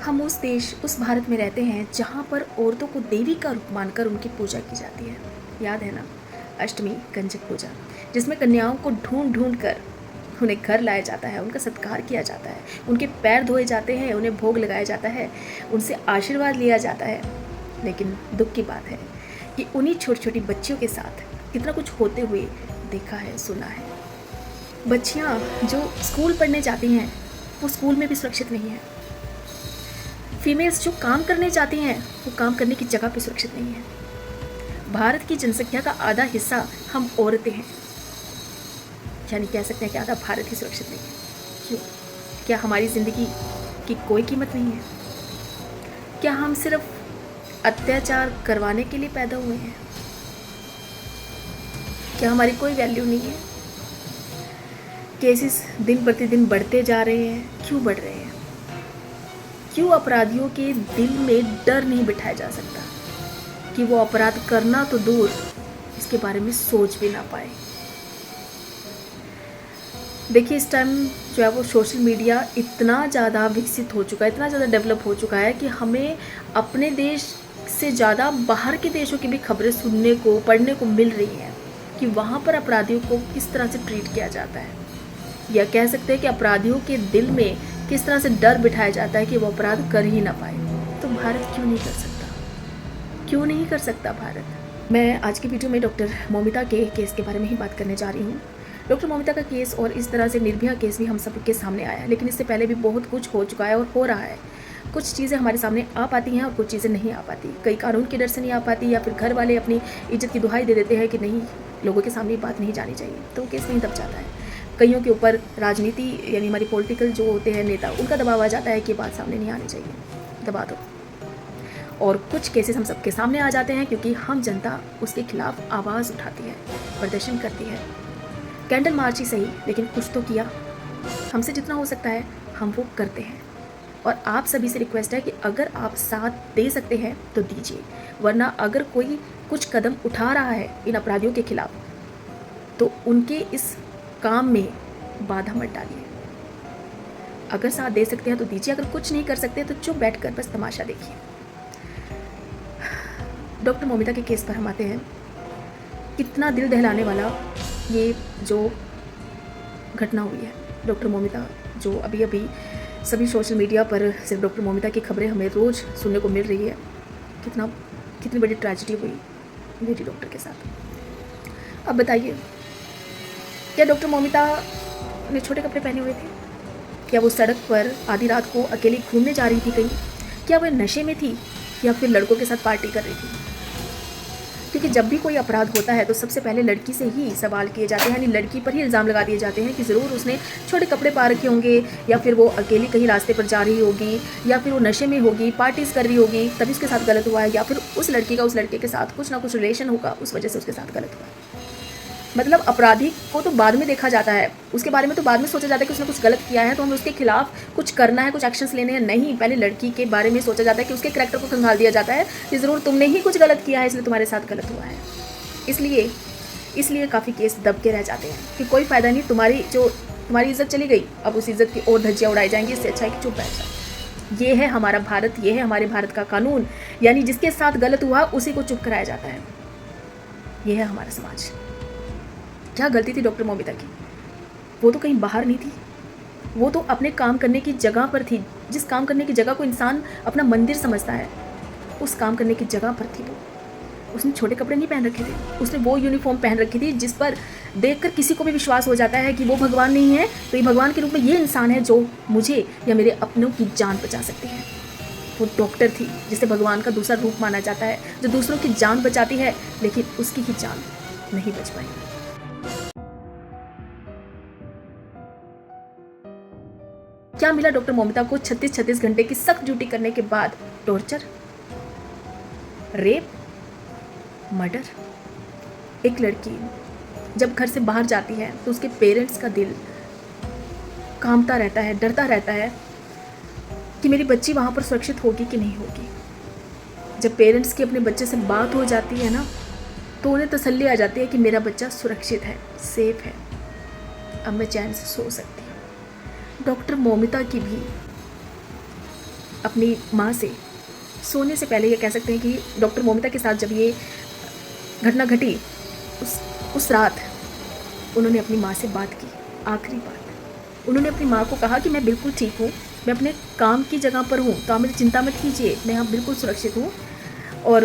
हम उस देश, उस भारत में रहते हैं जहाँ पर औरतों को देवी का रूप मानकर उनकी पूजा की जाती है। याद है ना, अष्टमी कंजक पूजा, जिसमें कन्याओं को ढूंढ ढूंढ कर उन्हें घर लाया जाता है, उनका सत्कार किया जाता है, उनके पैर धोए जाते हैं, उन्हें भोग लगाया जाता है, उनसे आशीर्वाद लिया जाता है। लेकिन दुख की बात है कि उन्हीं छोटी छोटी बच्चियों के साथ कितना कुछ होते हुए देखा है, सुना है। बच्चियाँ जो स्कूल पढ़ने जाती हैं वो स्कूल में भी सुरक्षित नहीं है। फीमेल्स जो काम करने जाती हैं वो काम करने की जगह पे सुरक्षित नहीं है। भारत की जनसंख्या का आधा हिस्सा हम औरतें हैं, यानी कह सकते हैं कि आधा भारत ही सुरक्षित नहीं है। क्यों? क्या हमारी ज़िंदगी की कोई कीमत नहीं है? क्या हम सिर्फ अत्याचार करवाने के लिए पैदा हुए हैं? क्या हमारी कोई वैल्यू नहीं है? केसेस दिन प्रतिदिन बढ़ते जा रहे हैं। क्यों बढ़ रहे हैं? क्यों अपराधियों के दिल में डर नहीं बिठाया जा सकता कि वो अपराध करना तो दूर, इसके बारे में सोच भी ना पाए? देखिए, इस टाइम जो है वो सोशल मीडिया इतना ज़्यादा विकसित हो चुका है, इतना ज़्यादा डेवलप हो चुका है कि हमें अपने देश से ज़्यादा बाहर के देशों की भी खबरें सुनने को, पढ़ने को मिल रही हैं कि वहाँ पर अपराधियों को किस तरह से ट्रीट किया जाता है, या कह सकते हैं कि अपराधियों के दिल में किस तरह से डर बिठाया जाता है कि वो अपराध कर ही ना पाए। तो भारत क्यों नहीं कर सकता? क्यों नहीं कर सकता भारत? मैं आज की वीडियो में डॉक्टर मौमिता के केस के बारे में ही बात करने जा रही हूँ। डॉक्टर मौमिता का केस और इस तरह से निर्भया केस भी हम सबके सामने आया है, लेकिन इससे पहले भी बहुत कुछ हो चुका है और हो रहा है। कुछ चीज़ें हमारे सामने आ पाती हैं और कुछ चीज़ें नहीं आ पाती। कई कानून के डर से नहीं आ पाती, या फिर घर वाले अपनी इज्जत की दुहाई दे देते हैं कि नहीं, लोगों के सामने बात नहीं जानी चाहिए, तो केस नहीं दब जाता है। कईयों के ऊपर राजनीति, यानी हमारी पॉलिटिकल जो होते हैं नेता, उनका दबाव आ जाता है कि बात सामने नहीं आनी चाहिए, दबा दो। और कुछ केसेस हम सबके सामने आ जाते हैं क्योंकि हम जनता उसके खिलाफ आवाज़ उठाती है, प्रदर्शन करती है। कैंडल मार्च ही सही, लेकिन कुछ तो किया। हमसे जितना हो सकता है हम वो करते हैं। और आप सभी से रिक्वेस्ट है कि अगर आप साथ दे सकते हैं तो दीजिए, वरना अगर कोई कुछ कदम उठा रहा है इन अपराधियों के खिलाफ तो उनके इस काम में बाधा मत डालिए। अगर साथ दे सकते हैं तो दीजिए, अगर कुछ नहीं कर सकते तो चुप बैठकर बस तमाशा देखिए। डॉक्टर मौमिता के केस पर हम आते हैं। कितना दिल दहलाने वाला ये जो घटना हुई है। डॉक्टर मौमिता जो अभी अभी सभी सोशल मीडिया पर सिर्फ डॉक्टर मौमिता की खबरें हमें रोज़ सुनने को मिल रही है। कितनी बड़ी ट्रेजेडी हुई लेडी डॉक्टर के साथ। अब बताइए, क्या डॉक्टर मौमिता ने छोटे कपड़े पहने हुए थे? क्या वो सड़क पर आधी रात को अकेली घूमने जा रही थी कहीं? क्या वह नशे में थी या फिर लड़कों के साथ पार्टी कर रही थी? क्योंकि जब भी कोई अपराध होता है तो सबसे पहले लड़की से ही सवाल किए जाते हैं, यानी लड़की पर ही इल्ज़ाम लगा दिए जाते हैं कि ज़रूर उसने छोटे कपड़े पा रखे होंगे, या फिर वो अकेली कहीं रास्ते पर जा रही होगी, या फिर वो नशे में होगी, पार्टीज़ कर रही होगी, तभी उसके साथ गलत हुआ है, या फिर उस लड़की का उस लड़के के साथ कुछ ना कुछ रिलेशन होगा, उस वजह से उसके साथ गलत हुआ है। मतलब अपराधी को तो बाद में देखा जाता है, उसके बारे में तो बाद में सोचा जाता है कि उसने कुछ गलत किया है तो हमें उसके खिलाफ कुछ करना है, कुछ एक्शंस लेने हैं। नहीं, पहले लड़की के बारे में सोचा जाता है कि उसके कैरेक्टर को खंगाल दिया जाता है कि ज़रूर तुमने ही कुछ गलत किया है, इसलिए तुम्हारे साथ गलत हुआ है। इसलिए काफ़ी केस दब के रह जाते हैं कि कोई फ़ायदा नहीं, तुम्हारी इज्जत चली गई, अब उस इज्जत की और धज्जियाँ उड़ाई जाएंगी, इससे अच्छा है कि चुप बैठ जाओ। ये है हमारा भारत, ये है हमारे भारत का कानून, यानी जिसके साथ गलत हुआ उसी को चुप कराया जाता है। ये है हमारा समाज। क्या गलती थी डॉक्टर मौमिता की? वो तो कहीं बाहर नहीं थी, वो तो अपने काम करने की जगह पर थी। जिस काम करने की जगह को इंसान अपना मंदिर समझता है, उस काम करने की जगह पर थी वो। उसने छोटे कपड़े नहीं पहन रखे थे, उसने वो यूनिफॉर्म पहन रखी थी जिस पर देखकर किसी को भी विश्वास हो जाता है कि वो भगवान नहीं है तो ये भगवान के रूप में ये इंसान है जो मुझे या मेरे अपनों की जान बचा सकती है। वो डॉक्टर थी जिसे भगवान का दूसरा रूप माना जाता है, जो दूसरों की जान बचाती है, लेकिन उसकी ही जान नहीं बच पाई। क्या मिला डॉक्टर मौमिता को 36 घंटे की सख्त ड्यूटी करने के बाद? Torture, rape, murder. एक लड़की जब घर से बाहर जाती है तो उसके पेरेंट्स का दिल कांपता रहता है, डरता रहता है कि मेरी बच्ची वहाँ पर सुरक्षित होगी कि नहीं होगी। जब पेरेंट्स की अपने बच्चे से बात हो जाती है ना, तो उन्हें तसल्ली आ जाती है कि मेरा बच्चा सुरक्षित है, सेफ है, अब मैं चैन से सो सकती हूँ। डॉक्टर मौमिता की भी अपनी माँ से सोने से पहले, ये कह सकते हैं कि डॉक्टर मोमिता के साथ जब ये घटना घटी उस रात उन्होंने अपनी माँ से बात की। आखिरी बात उन्होंने अपनी माँ को कहा कि मैं बिल्कुल ठीक हूँ, मैं अपने काम की जगह पर हूँ, तो आप मेरी चिंता मत कीजिए, मैं यहाँ बिल्कुल सुरक्षित हूँ। और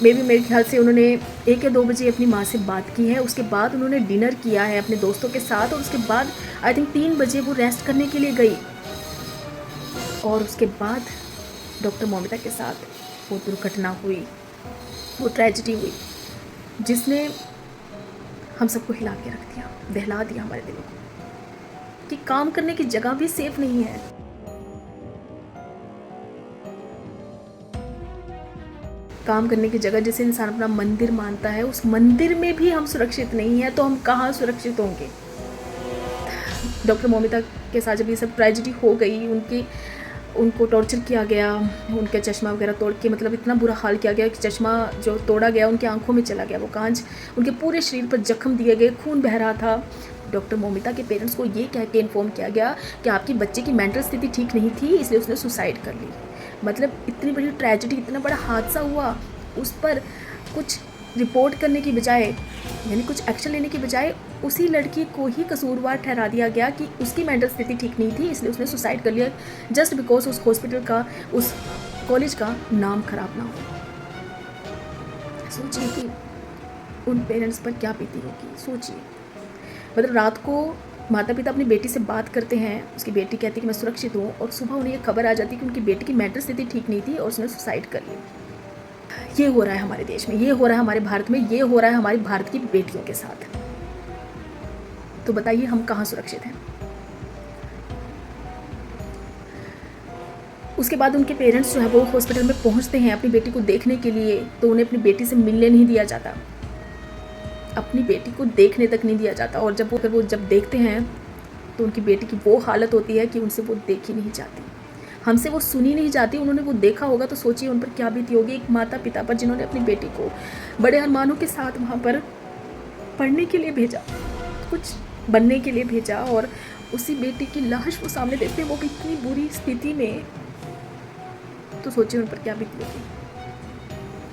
मेरे ख्याल से उन्होंने 1 या 2 बजे अपनी माँ से बात की है। उसके बाद उन्होंने डिनर किया है अपने दोस्तों के साथ, और उसके बाद आई थिंक 3 बजे वो रेस्ट करने के लिए गई। और उसके बाद डॉक्टर मोमिता के साथ वो दुर्घटना हुई, वो ट्रेजिडी हुई, जिसने हम सबको हिला के रख दिया, दहला दिया हमारे दिलों को, कि काम करने की जगह भी सेफ नहीं है। काम करने की जगह जिसे इंसान अपना मंदिर मानता है, उस मंदिर में भी हम सुरक्षित नहीं हैं, तो हम कहाँ सुरक्षित होंगे। डॉक्टर मोमिता के साथ जब ये सब ट्रेजिडी हो गई, उनको टॉर्चर किया गया, उनके चश्मा वगैरह तोड़ के, मतलब इतना बुरा हाल किया गया कि चश्मा जो तोड़ा गया उनकी आंखों में चला गया वो कांच, उनके पूरे शरीर पर जख्म दिए गए, खून बह रहा था। डॉक्टर मोमिता के पेरेंट्स को ये कह के इन्फॉर्म किया गया कि आपकी बच्चे की मेंटल स्थिति ठीक नहीं थी, इसलिए उसने सुसाइड कर ली। मतलब इतनी बड़ी ट्रेजिडी, इतना बड़ा हादसा हुआ, उस पर कुछ रिपोर्ट करने की बजाय, यानी कुछ एक्शन लेने की बजाय, उसी लड़की को ही कसूरवार ठहरा दिया गया कि उसकी मेंटल स्थिति ठीक नहीं थी, इसलिए उसने सुसाइड कर लिया, जस्ट बिकॉज उस हॉस्पिटल का, उस कॉलेज का नाम खराब ना हो। सोचिए कि उन पेरेंट्स पर क्या बीती होगी, सोचिए। मतलब रात को माता पिता अपनी बेटी से बात करते हैं, उसकी बेटी कहती है कि मैं सुरक्षित हूँ, और सुबह उन्हें ये खबर आ जाती है कि उनकी बेटी की मेंटल स्थिति ठीक नहीं थी और उसने सुसाइड कर ली। ये हो रहा है हमारे देश में, ये हो रहा है हमारे भारत में, ये हो रहा है हमारी भारत की बेटियों के साथ। तो बताइए हम कहाँ सुरक्षित हैं। उसके बाद उनके पेरेंट्स जो है वो हॉस्पिटल में पहुंचते हैं अपनी बेटी को देखने के लिए, तो उन्हें अपनी बेटी से मिलने नहीं दिया जाता, अपनी बेटी को देखने तक नहीं दिया जाता। और जब वो देखते हैं तो उनकी बेटी की वो हालत होती है कि उनसे वो देखी नहीं जाती, हमसे वो सुनी नहीं जाती। उन्होंने वो देखा होगा तो सोचिए उन पर क्या बीती होगी, एक माता पिता पर जिन्होंने अपनी बेटी को बड़े अरमानों के साथ वहाँ पर पढ़ने के लिए भेजा, कुछ बनने के लिए भेजा, और उसी बेटी की लाश वो सामने देखते हैं, वो भी इतनी बुरी स्थिति में, तो सोचिए उन पर क्या बीती होगी।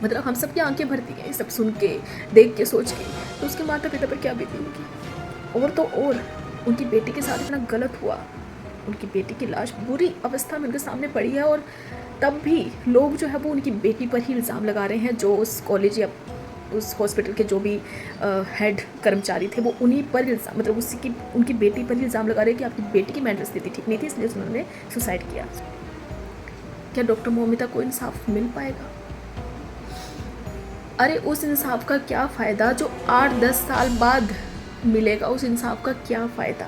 मतलब हम सब की आंखें भरती हैं सब सुन के, देख के, सोच के, तो उसके माता पिता पर क्या बीती होगी। और तो और उनकी बेटी के साथ इतना गलत हुआ, उनकी बेटी की लाश बुरी अवस्था में उनके सामने पड़ी है, और तब भी लोग जो है वो उनकी बेटी पर ही इल्ज़ाम लगा रहे हैं। जो उस कॉलेज या उस हॉस्पिटल के जो भी हेड कर्मचारी थे वो उन्हीं पर इल्ज़ाम, मतलब उनकी बेटी पर ही इल्ज़ाम लगा रहे हैं कि आपकी बेटी की मेंटल स्थिति ठीक नहीं थी, इसलिए उन्होंने सुसाइड किया। क्या डॉक्टर मोमिता को इंसाफ मिल पाएगा? अरे उस इंसाफ का क्या फ़ायदा जो 8-10 साल बाद मिलेगा, उस इंसाफ का क्या फ़ायदा।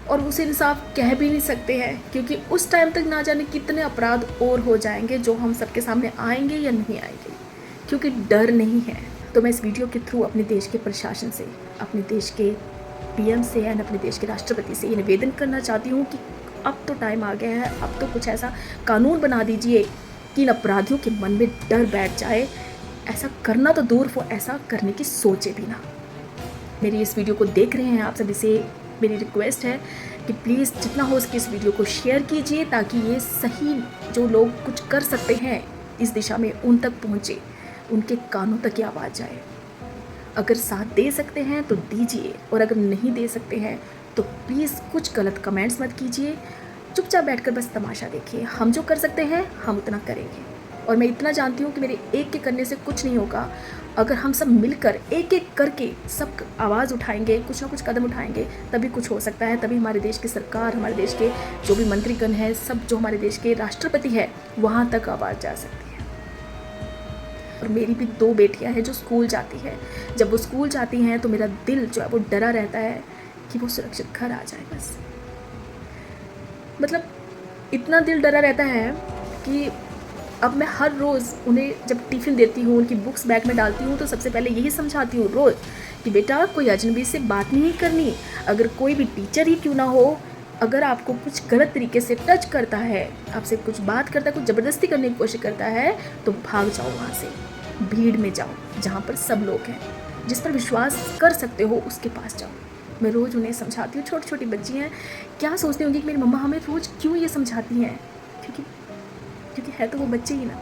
और उस इंसाफ कह भी नहीं सकते हैं, क्योंकि उस टाइम तक ना जाने कितने अपराध और हो जाएंगे जो हम सबके सामने आएंगे या नहीं आएंगे, क्योंकि डर नहीं है। तो मैं इस वीडियो के थ्रू अपने देश के प्रशासन से, अपने देश के पीएम से एंड अपने देश के राष्ट्रपति से ये निवेदन करना चाहती हूँ कि अब तो टाइम आ गया है, अब तो कुछ ऐसा कानून बना दीजिए कि इन अपराधियों के मन में डर बैठ जाए। ऐसा करना तो दूर, वो ऐसा करने की सोचे भी ना। मेरी इस वीडियो को देख रहे हैं आप सभी से मेरी रिक्वेस्ट है कि प्लीज़ जितना हो सके इस वीडियो को शेयर कीजिए, ताकि ये सही जो लोग कुछ कर सकते हैं इस दिशा में उन तक पहुँचे, उनके कानों तक ये आवाज़ जाए। अगर साथ दे सकते हैं तो दीजिए, और अगर नहीं दे सकते हैं तो प्लीज़ कुछ गलत कमेंट्स मत कीजिए, चुपचाप बैठकर बस तमाशा देखिए। हम जो कर सकते हैं हम उतना करेंगे, और मैं इतना जानती हूँ कि मेरे एक के करने से कुछ नहीं होगा। अगर हम सब मिलकर एक एक करके सब आवाज़ उठाएंगे, कुछ ना कुछ कदम उठाएंगे, तभी कुछ हो सकता है। तभी हमारे देश की सरकार, हमारे देश के जो भी मंत्रीगण हैं, सब जो हमारे देश के राष्ट्रपति है, वहाँ तक आवाज़ जा सकती है। और मेरी भी 2 बेटियाँ हैं जो स्कूल जाती हैं। जब वो स्कूल जाती हैं तो मेरा दिल जो है वो डरा रहता है कि वो सुरक्षित घर आ जाए। बस मतलब इतना दिल डरा रहता है कि अब मैं हर रोज़ उन्हें जब टिफ़िन देती हूँ, उनकी बुक्स बैग में डालती हूँ, तो सबसे पहले यही समझाती हूँ रोज़ कि बेटा कोई अजनबी से बात नहीं करनी। अगर कोई भी टीचर ही क्यों ना हो, अगर आपको कुछ गलत तरीके से टच करता है, आपसे कुछ बात करता है, कुछ ज़बरदस्ती करने की कोशिश करता है, तो भाग जाओ वहाँ से, भीड़ में जाओ जहाँ पर सब लोग हैं, जिस पर विश्वास कर सकते हो उसके पास जाओ। मैं रोज़ उन्हें समझाती हूँ। छोटी छोटी बच्ची हैं, क्या सोचती होंगी कि मेरी मम्मा हमें रोज़ क्यों ये समझाती हैं, क्योंकि क्योंकि है तो वो बच्चे ही ना,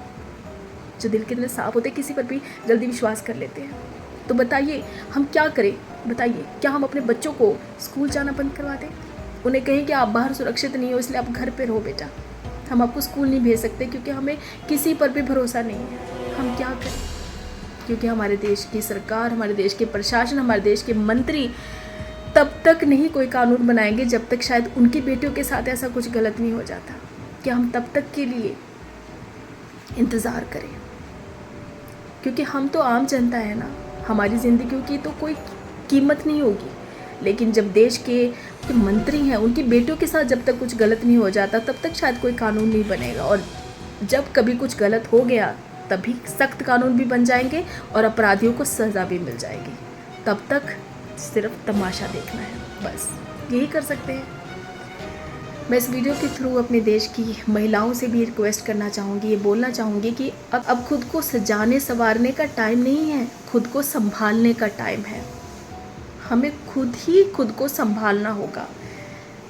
जो दिल के इतने साफ होते, किसी पर भी जल्दी विश्वास कर लेते हैं। तो बताइए हम क्या करें? बताइए, क्या हम अपने बच्चों को स्कूल जाना बंद करवा दें? उन्हें कहें कि आप बाहर सुरक्षित नहीं हो इसलिए आप घर पे रहो बेटा, हम आपको स्कूल नहीं भेज सकते क्योंकि हमें किसी पर भी भरोसा नहीं है। हम क्या करें? क्योंकि हमारे देश की सरकार, हमारे देश के प्रशासन, हमारे देश के मंत्री तब तक नहीं कोई कानून बनाएंगे जब तक शायद उनकी बेटियों के साथ ऐसा कुछ गलत नहीं हो जाता। क्या हम तब तक के लिए इंतज़ार करें? क्योंकि हम तो आम जनता है ना, हमारी ज़िंदगियों की तो कोई कीमत नहीं होगी। लेकिन जब देश के मंत्री हैं, उनकी बेटियों के साथ जब तक कुछ गलत नहीं हो जाता तब तक शायद कोई कानून नहीं बनेगा। और जब कभी कुछ गलत हो गया तभी सख्त कानून भी बन जाएंगे और अपराधियों को सज़ा भी मिल जाएगी। तब तक सिर्फ तमाशा देखना है, बस यही कर सकते हैं। मैं इस वीडियो के थ्रू अपने देश की महिलाओं से भी रिक्वेस्ट करना चाहूँगी, ये बोलना चाहूँगी कि अब खुद को सजाने संवारने का टाइम नहीं है, खुद को संभालने का टाइम है। हमें खुद ही खुद को संभालना होगा।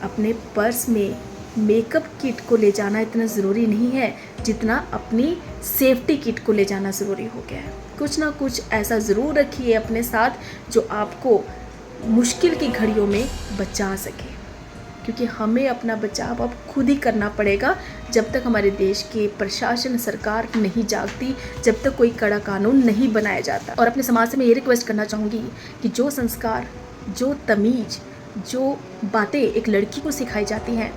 अपने पर्स में मेकअप किट को ले जाना इतना ज़रूरी नहीं है जितना अपनी सेफ्टी किट को ले जाना ज़रूरी हो गया है। कुछ ना कुछ ऐसा ज़रूर रखिए अपने साथ जो आपको मुश्किल की घड़ियों में बचा सके, क्योंकि हमें अपना बचाव अब खुद ही करना पड़ेगा। जब तक हमारे देश के प्रशासन, सरकार नहीं जागती, जब तक कोई कड़ा कानून नहीं बनाया जाता। और अपने समाज से मैं ये रिक्वेस्ट करना चाहूँगी कि जो संस्कार, जो तमीज़, जो बातें एक लड़की को सिखाई जाती हैं,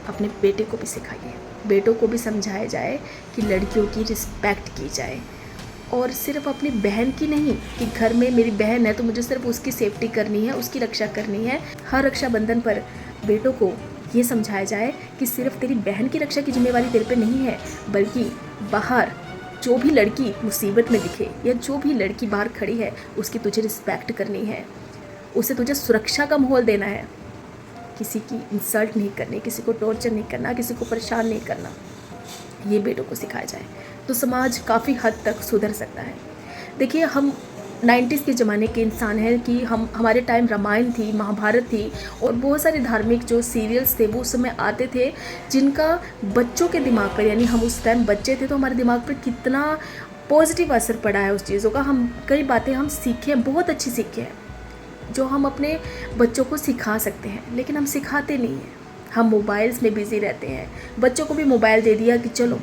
अपने बेटे को भी सिखाइए। बेटों को भी समझाया जाए कि लड़कियों की रिस्पेक्ट की जाए, और सिर्फ अपनी बहन की नहीं कि घर में मेरी बहन है तो मुझे सिर्फ उसकी सेफ्टी करनी है, उसकी रक्षा करनी है। हर रक्षाबंधन पर बेटों को ये समझाया जाए कि सिर्फ तेरी बहन की रक्षा की जिम्मेवारी तेरे पे नहीं है, बल्कि बाहर जो भी लड़की मुसीबत में दिखे या जो भी लड़की बाहर खड़ी है उसकी तुझे रिस्पेक्ट करनी है, उसे तुझे सुरक्षा का माहौल देना है। किसी की इंसल्ट नहीं करनी, किसी को टॉर्चर नहीं करना, किसी को परेशान नहीं करना, ये बेटों को सिखाया जाए तो समाज काफ़ी हद तक सुधर सकता है। देखिए, हम 90s के ज़माने के इंसान हैं कि हमारे टाइम रामायण थी, महाभारत थी और बहुत सारे धार्मिक जो सीरियल्स थे वो उस समय आते थे, जिनका बच्चों के दिमाग पर, यानी हम उस टाइम बच्चे थे तो हमारे दिमाग पर कितना पॉजिटिव असर पड़ा है उस चीज़ों का। हम कई बातें हम सीखे हैं, बहुत अच्छी सीखे हैं, जो हम अपने बच्चों को सिखा सकते हैं, लेकिन हम सिखाते नहीं हैं। हम मोबाइल्स में बिज़ी रहते हैं। बच्चों को भी मोबाइल दे दिया कि चलो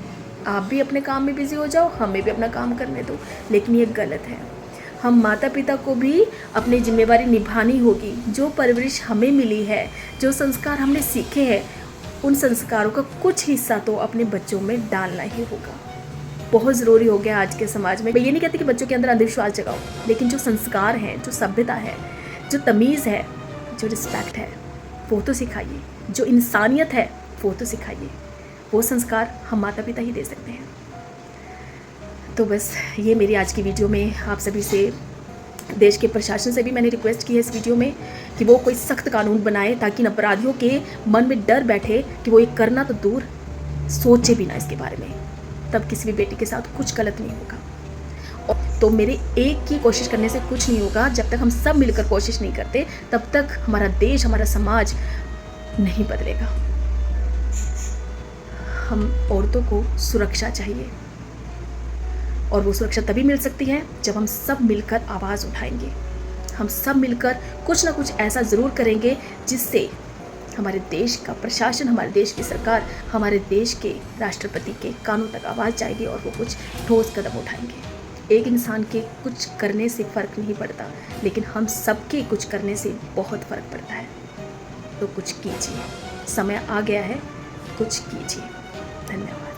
आप भी अपने काम में बिज़ी हो जाओ, हमें भी अपना काम करने दो, लेकिन ये गलत है। हम माता पिता को भी अपनी जिम्मेवारी निभानी होगी। जो परवरिश हमें मिली है, जो संस्कार हमने सीखे हैं, उन संस्कारों का कुछ हिस्सा तो अपने बच्चों में डालना ही होगा। बहुत ज़रूरी हो गया आज के समाज में। मैं ये नहीं कहती कि बच्चों के अंदर अंधविश्वास जगाओ, लेकिन जो संस्कार हैं, जो सभ्यता है, जो तमीज़ है, जो रिस्पेक्ट है, वो तो सिखाइए। जो इंसानियत है वो तो सिखाइए। वो संस्कार हम माता पिता ही दे सकते हैं। तो बस ये मेरी आज की वीडियो में आप सभी से, देश के प्रशासन से भी मैंने रिक्वेस्ट की है इस वीडियो में कि वो कोई सख्त कानून बनाए ताकि इन अपराधियों के मन में डर बैठे कि वो ये करना तो दूर, सोचे भी ना इसके बारे में। तब किसी भी बेटी के साथ कुछ गलत नहीं होगा। तो मेरे एक की कोशिश करने से कुछ नहीं होगा। जब तक हम सब मिलकर कोशिश नहीं करते तब तक हमारा देश, हमारा समाज नहीं बदलेगा। हम औरतों को सुरक्षा चाहिए, और वो सुरक्षा तभी मिल सकती है जब हम सब मिलकर आवाज़ उठाएंगे। हम सब मिलकर कुछ ना कुछ ऐसा ज़रूर करेंगे जिससे हमारे देश का प्रशासन, हमारे देश की सरकार, हमारे देश के राष्ट्रपति के कानों तक आवाज़ जाएगी और वो कुछ ठोस कदम उठाएंगे। एक इंसान के कुछ करने से फ़र्क नहीं पड़ता, लेकिन हम सबके कुछ करने से बहुत फ़र्क पड़ता है। तो कुछ कीजिए, समय आ गया है, कुछ कीजिए। धन्यवाद।